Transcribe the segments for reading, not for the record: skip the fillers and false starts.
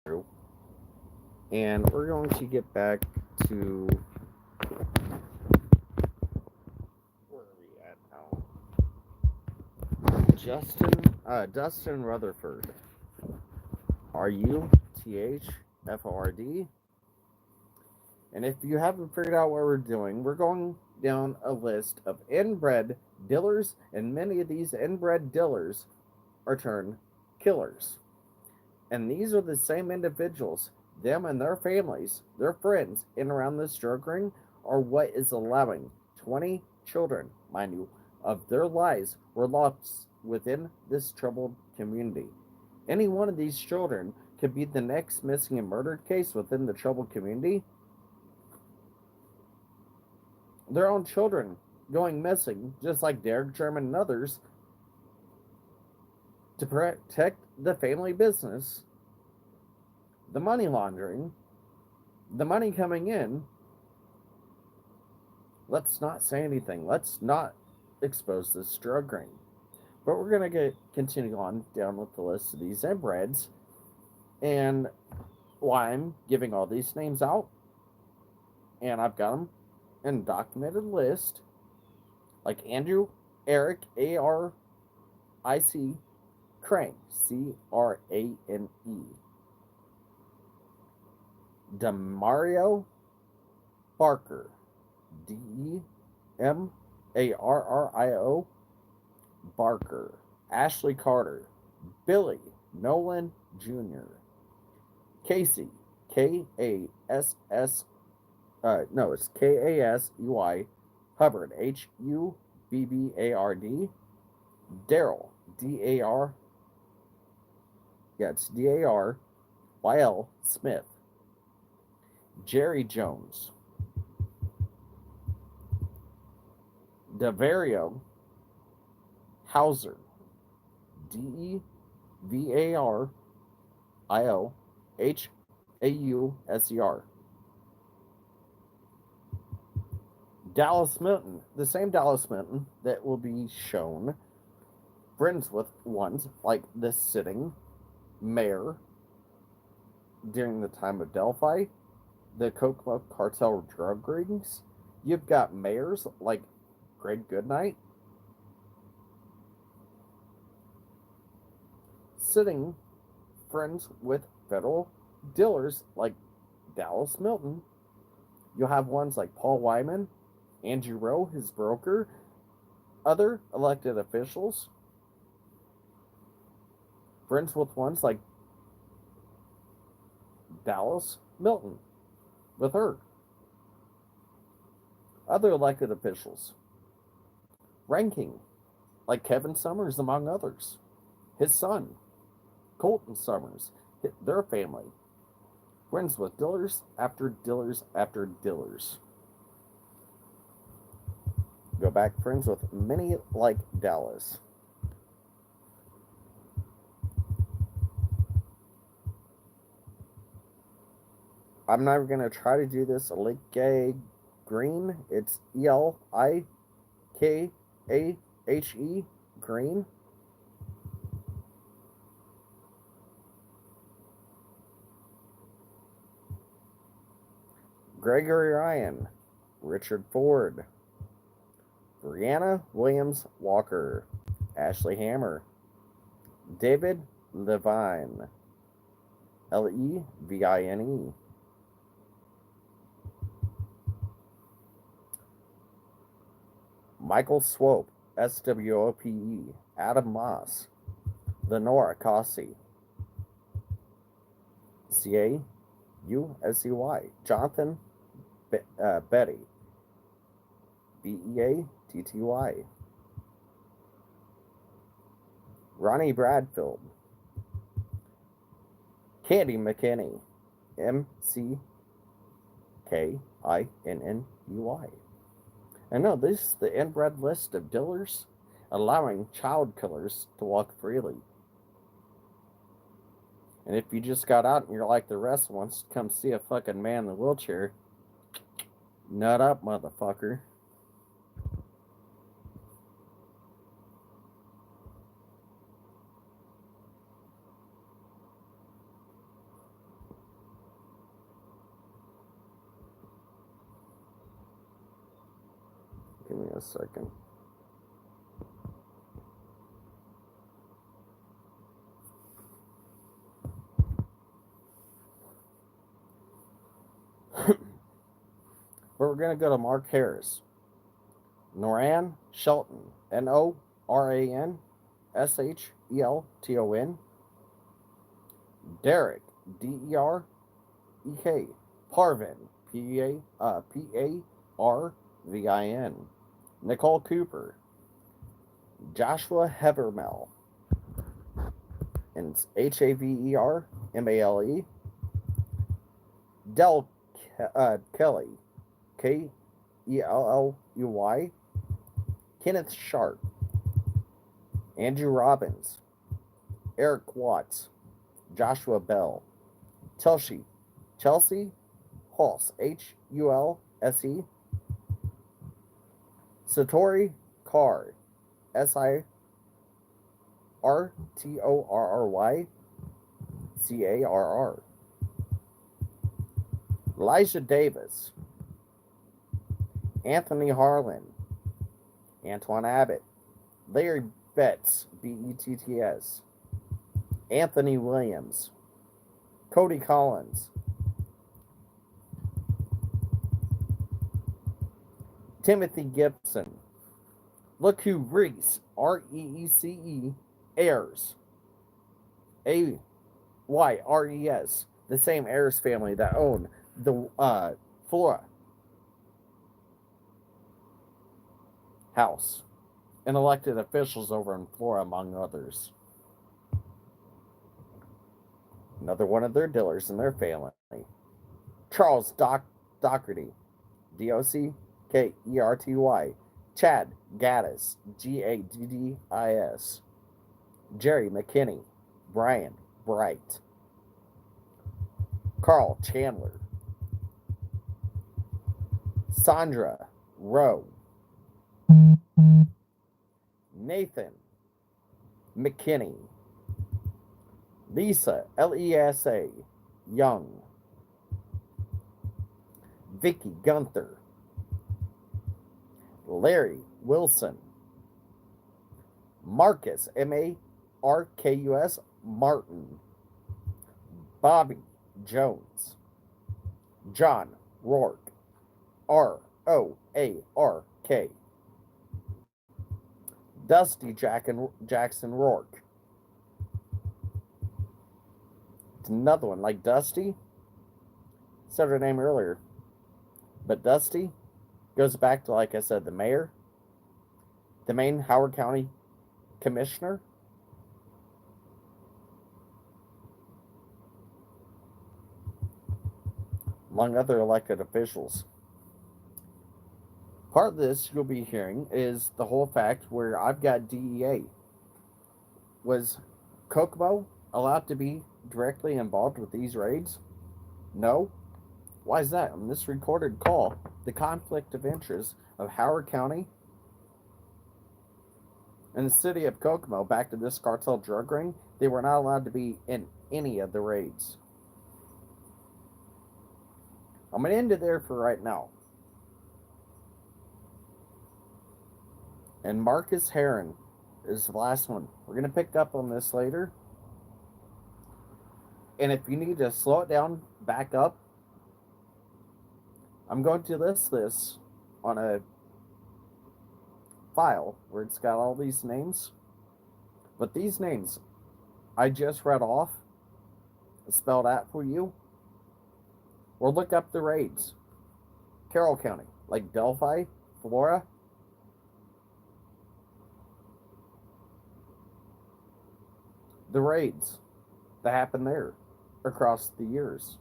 through, and we're going to get back to where are we at now? Dustin Rutherford. RUTHFORD. And if you haven't figured out what we're doing, we're going down a list of inbred dillers, and many of these inbred dillers are turned killers. And these are the same individuals, them and their families, their friends, in around this drug ring, are what is allowing 20 children, mind you, of their lives were lost within this troubled community. Any one of these children could be the next missing and murdered case within the troubled community. Their own children going missing, just like Derek Sherman and others, to protect the family business, the money laundering, the money coming in. Let's not say anything. Let's not expose this drug ring. But we're going to continue on down with the list of these inbreds and why I'm giving all these names out. And I've got them in a documented list, like Andrew Eric ARIC Crane CRANE, Demario Barker DEMARRIO Barker, Ashley Carter, Billy Nolan Jr., Casey KASS no, it's KASEY Hubbard HUBBARD, Daryl DAR, yeah, it's DARYL Smith, Jerry Jones, Devario Hauser DEVARIOHAUSER, Dallas Milton, the same Dallas Milton that will be shown friends with ones like the sitting mayor during the time of Delphi, the Coke cartel drug rings. You've got mayors like Greg Goodnight sitting friends with federal dealers like Dallas Milton. You'll have ones like Paul Wyman, Andrew Rowe, his broker, other elected officials, friends with ones like Dallas Milton, with her, other elected officials, ranking like Kevin Summers, among others, his son, Colton Summers, their family, friends with dealers after dealers after dealers. Go back friends with many like Dallas. I'm not going to try to do this Elike Green. It's ELIKAHE Green. Gregory Ryan, Richard Ford, Brianna Williams Walker, Ashley Hammer, David Levine, LEVINE, Michael Swope, SWOPE, Adam Moss, Lenora Cossey, CAUSEY, Jonathan Betty, BEATTY, Ronnie Bradfield, Candy McKinney, MCKINNUY. And no, this is the inbred list of dealers allowing child killers to walk freely. And if you just got out and you're like the rest wants to come see a fucking man in a wheelchair, nut up, motherfucker. a second. But we're going to go to Mark Harris. Noran Shelton. Noranshelton. Derek. Derek. Parvin. Parvin. Nicole Cooper. Joshua Havermel. And Havermale. Del Kelly. Kelley. Kenneth Sharp. Andrew Robbins. Eric Watts. Joshua Bell. Chelsea Hulse. Hulse. Satori Carr. Sirtorry. Carr. Elijah Davis. Anthony Harlan. Antoine Abbott. Larry Betts. Betts. Anthony Williams. Cody Collins. Timothy Gibson. Look who Reese. Reece. Ayers. Ayres. The same Ayers family that owned the Flora house and elected officials over in Flora, among others. Another one of their dealers in their family. Charles Doherty. Dockerty. Chad Gaddis. Gaddis. Jerry McKinney. Brian Bright. Carl Chandler. Sandra Rowe. Nathan McKinney. Lisa Lesa Young. Vicky Gunther. Larry Wilson. Marcus Markus Martin. Bobby Jones. John Rourke. Roark. Dusty Jackson Rourke. It's another one like Dusty. Said her name earlier. But Dusty goes back to, like I said, the mayor, the main Howard County commissioner, among other elected officials. Part of this you'll be hearing is the whole fact where I've got DEA. Was Kokomo allowed to be directly involved with these raids? No. Why is that? On this recorded call, the conflict of interest of Howard County and the city of Kokomo back to this cartel drug ring, they were not allowed to be in any of the raids. I'm going to end it there for right now. And Marcus Heron is the last one. We're going to pick up on this later. And if you need to slow it down, back up, I'm going to list this on a file where it's got all these names. But these names I just read off, spelled out for you. Or look up the raids. Carroll County, like Delphi, Flora. The raids that happened there across the years.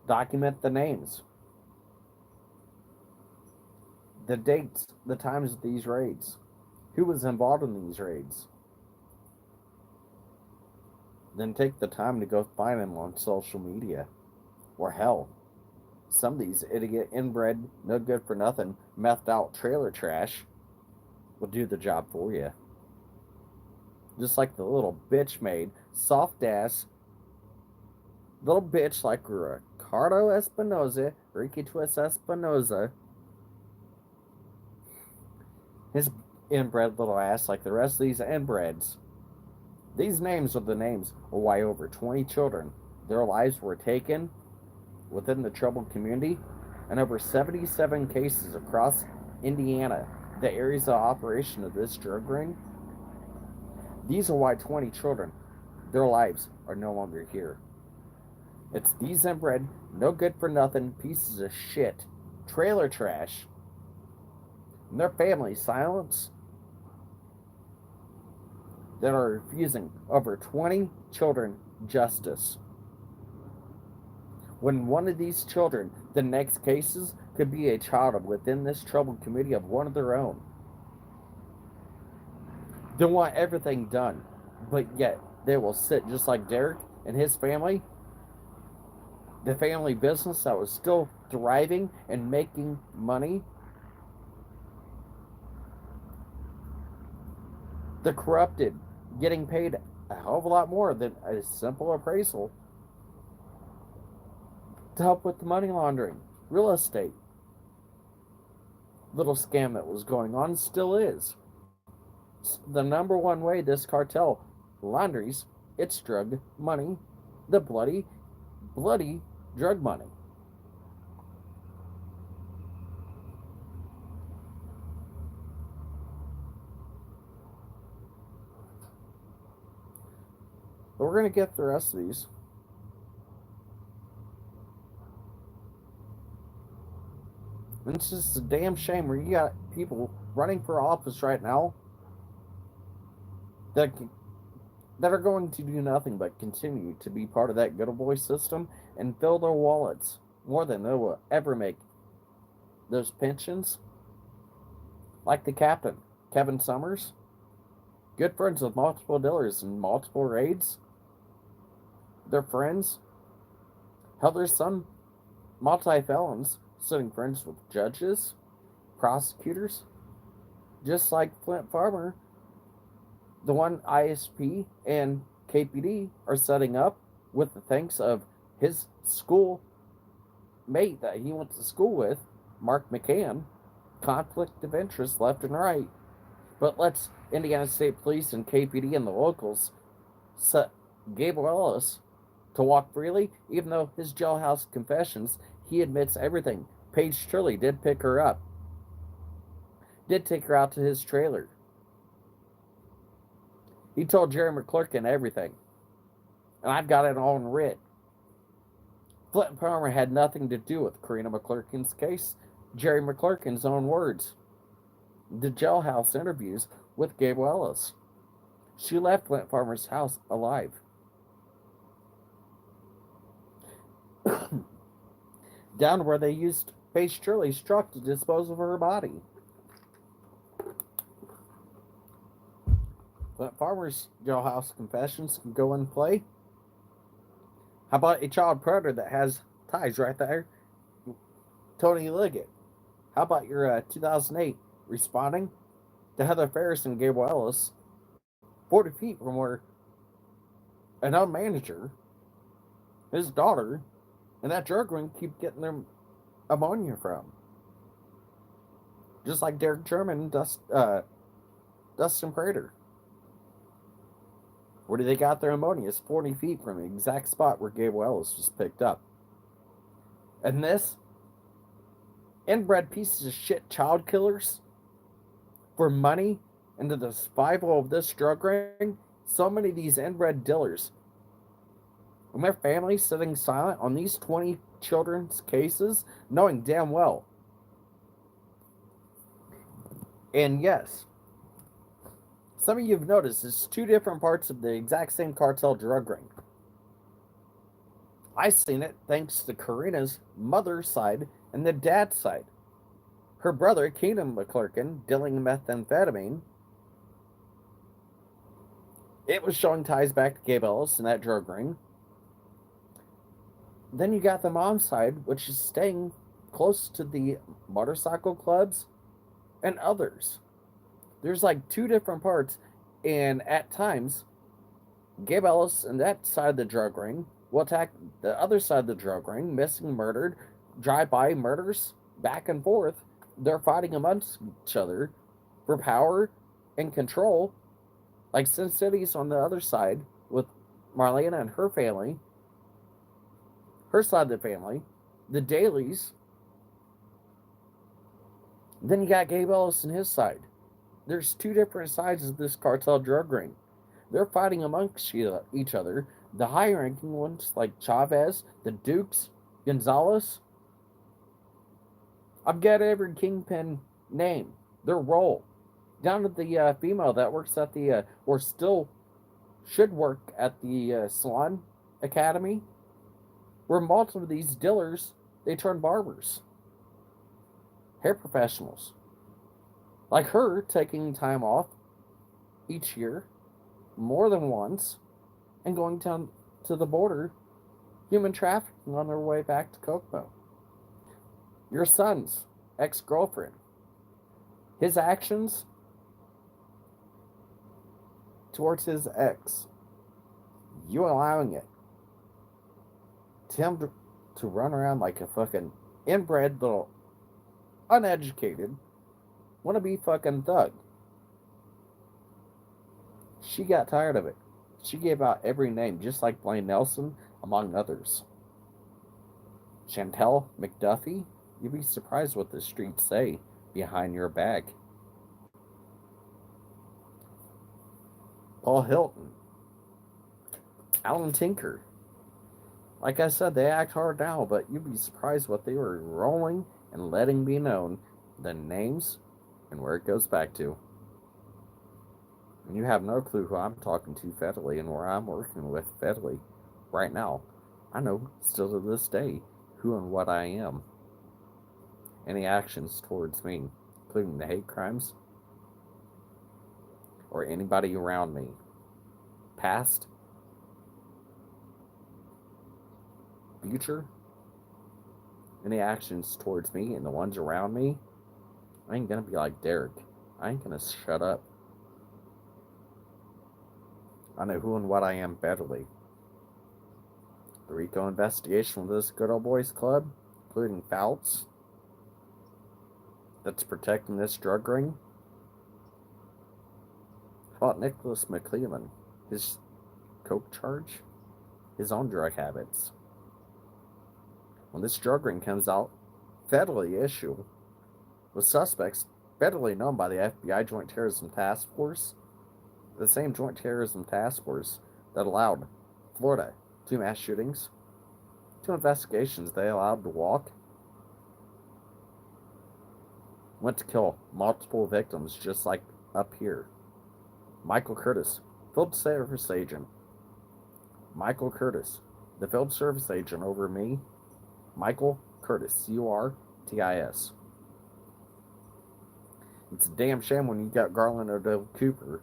Document the names, the dates, the times of these raids, who was involved in these raids. Then take the time to go find them on social media. Or hell, some of these idiot inbred, no good for nothing, methed out trailer trash will do the job for you. Just like the little bitch made, soft ass, little bitch like Ricardo Espinoza, Ricky Twist Espinoza, his inbred little ass like the rest of these inbreds. These names are the names of why over 20 children, their lives were taken within the troubled community, and over 77 cases across Indiana, the areas of operation of this drug ring. These are why 20 children, their lives are no longer here. It's these inbred, no good for nothing pieces of shit, trailer trash, and their families' silence that are refusing over 20 children justice. When one of these children, the next cases, could be a child within this troubled community of one of their own. They want everything done, but yet they will sit just like Derek and his family, the family business that was still thriving and making money. The corrupted getting paid a hell of a lot more than a simple appraisal to help with the money laundering, real estate. Little scam that was going on still is. The number one way this cartel laundries its drug money, the bloody drug money. But we're going to get the rest of these. And it's just a damn shame where you got people running for office right now that that are going to do nothing but continue to be part of that good old boy system and fill their wallets more than they will ever make those pensions. Like the captain, Kevin Summers, good friends with multiple dealers and multiple raids. They're friends. Hell, there's some multi-felons sitting friends with judges, prosecutors, just like Flint Farmer. The one ISP and KPD are setting up with the thanks of his school mate that he went to school with, Mark McCann. Conflict of interest left and right. But let's Indiana State Police and KPD and the locals set Gabriel Ellis to walk freely, even though his jailhouse confessions, he admits everything. Paige Turley did pick her up, did take her out to his trailer. He told Jerry McClurkin everything. And I've got it all in writ. Flint Palmer had nothing to do with Karina McClurkin's case. Jerry McClurkin's own words. The jailhouse interviews with Gabe Ellis. She left Flint Farmer's house alive. Down where they used Paige Turley's truck to dispose of her body. Flint Farmer's jailhouse confessions can go in play. How about a child predator that has ties right there? Tony Liggett. How about your 2008 responding to Heather Ferris and Gabe Ellis 40 feet from where an own manager, his daughter, and that drug ring keep getting their ammonia from? Just like Derek Sherman and Dustin Prater. Where do they got their ammonia? It's 40 feet from the exact spot where Gabe Ellis was picked up. And this, inbred pieces of shit child killers for money into the survival of this drug ring, so many of these inbred dealers and their families sitting silent on these 20 children's cases, knowing damn well. And yes, some of you have noticed it's two different parts of the exact same cartel drug ring. I've seen it thanks to Karina's mother's side and the dad's side. Her brother, Keenan McClurkin, dealing methamphetamine. It was showing ties back to Gabe Ellis and that drug ring. Then you got the mom's side, which is staying close to the motorcycle clubs and others. There's like two different parts, and at times, Gabe Ellis and that side of the drug ring will attack the other side of the drug ring, missing, murdered, drive-by murders, back and forth. They're fighting amongst each other for power and control, like Sin City's on the other side with Marlena and her family, her side of the family, the Dailies. Then you got Gabe Ellis and his side. There's two different sides of this cartel drug ring. They're fighting amongst each other. The high-ranking ones, like Chavez, the Dukes, Gonzalez. I've got every kingpin name, their role, down to the female that works at the, or still should work at the salon academy, where multiple of these dealers, they turn barbers, hair professionals. Like her taking time off each year, more than once, and going down to the border, human trafficking on their way back to Kokomo. Your son's ex-girlfriend, his actions towards his ex, you allowing it, him to run around like a fucking inbred little uneducated wannabe fucking thug. She got tired of it. She gave out every name, just like Blaine Nelson, among others. Chantel McDuffie, you'd be surprised what the streets say behind your back. Paul Hilton, Alan Tinker. Like I said, they act hard now, but you'd be surprised what they were rolling and letting be known, the names and where it goes back to. And you have no clue who I'm talking to federally and where I'm working with federally right now. I know still to this day who and what I am. Any actions towards me, including the hate crimes or anybody around me, past, future, any actions towards me and the ones around me, I ain't gonna be like Derek. I ain't gonna shut up. I know who and what I am federally. The RICO investigation of this good old boys club, including Fouts, that's protecting this drug ring. How about Nicholas McClellan? His coke charge? His own drug habits. When this drug ring comes out, federally issue, with suspects federally known by the FBI Joint Terrorism Task Force, the same Joint Terrorism Task Force that allowed Florida 2 mass shootings, 2 investigations they allowed to walk, went to kill multiple victims just like up here. Michael Curtis, field service agent. Michael Curtis, the field service agent over me. Michael Curtis, C-U-R-T-I-S. It's a damn shame when you got Garland Odell Cooper,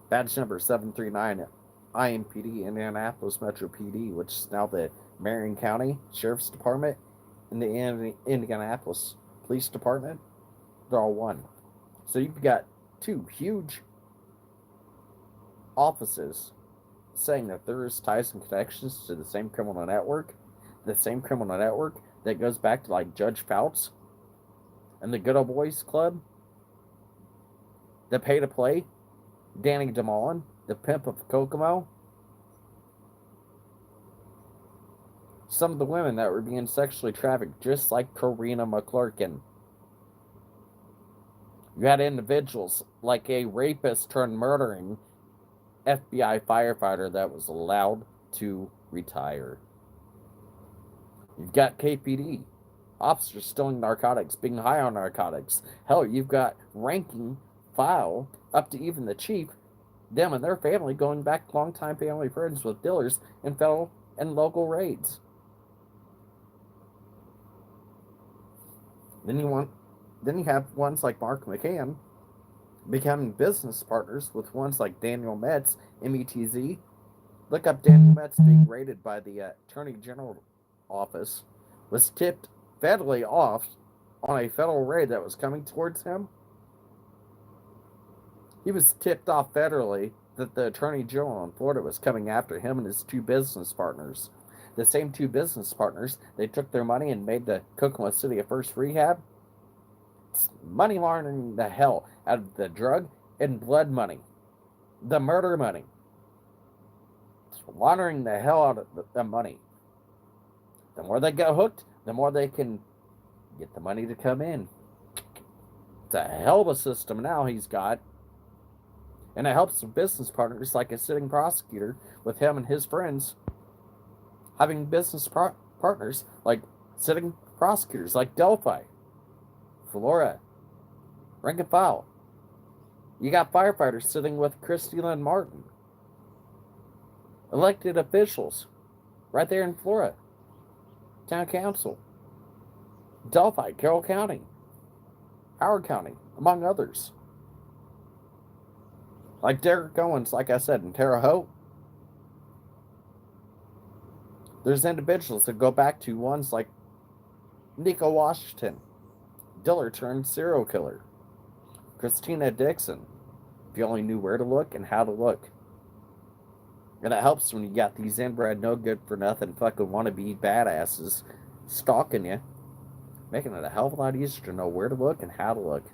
badge number 739 IMPD, Indianapolis Metro PD, which is now the Marion County Sheriff's Department and the Indianapolis Police Department. They're all one. So you've got 2 huge offices saying that there is ties and connections to the same criminal network that goes back to like Judge Fouts and the Good Old Boys Club, the Pay to Play, Danny DeMolin, the pimp of Kokomo, some of the women that were being sexually trafficked, just like Karina McClurkin. You had individuals like a rapist turned murdering FBI firefighter that was allowed to retire. You've got KPD, officers stealing narcotics, being high on narcotics. Hell, you've got ranking file up to even the chief, them and their family going back longtime family friends with dealers in federal and local raids. Then you have ones like Mark McCann becoming business partners with ones like Daniel Metz, METZ. Look up Daniel Metz being raided by the Attorney General office, was tipped federally off on a federal raid that was coming towards him. He was tipped off federally that the Attorney General in Florida was coming after him and his 2 business partners. The same 2 business partners, they took their money and made the Kokomo City a first rehab. money laundering the hell out of the drug and blood money, the murder money. It's laundering the hell out of the money. The more they get hooked, the more they can get the money to come in. It's a hell of a system now he's got. And it helps business partners like a sitting prosecutor with him and his friends having business partners like sitting prosecutors like Delphi, Flora, rank and file. You got firefighters sitting with Christy Lynn Martin. Elected officials right there in Flora. Town council. Delphi, Carroll County, Howard County, among others. Like Derek Owens, like I said, in Terre Haute. There's individuals that go back to ones like Nico Washington, Diller turned serial killer, Christina Dixon, if you only knew where to look and how to look. And it helps when you got these inbred, no good for nothing, fucking wannabe badasses stalking you, making it a hell of a lot easier to know where to look and how to look.